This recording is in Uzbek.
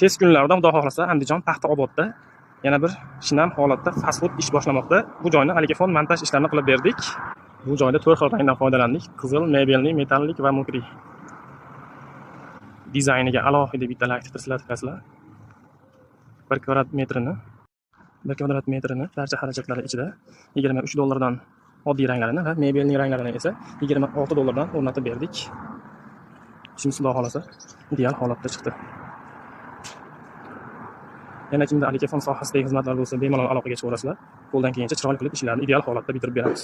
Tez kunlarda Xudo xohlasa Andijon Paxtaobodda yana bir shinam holatda fast food ish boshlamoqda. Bu joyni alikafon montaj ishlarini qilib berdik. Bu joyda 4 xil rangdan foydalandik: qizil, mebelli, metallik va mukri. Dizayniga alohida bitta layk tirslatibsizlar. 1 kvadrat metrini barcha xarajatlari ichida $23 oddiy ranglarini va mebelning ranglarini esa $26 o'rnatib berdik. Ishimiz Xudo xolasa ideal holatda chiqdi. Yana kimda alikafon sohasidagi xizmatlar bo'lsa, bemalol aloqaga chiqaverasizlar. Qo'ldan kelgancha chiroyli qilib ishlarni ideal holatda bitirib beramiz.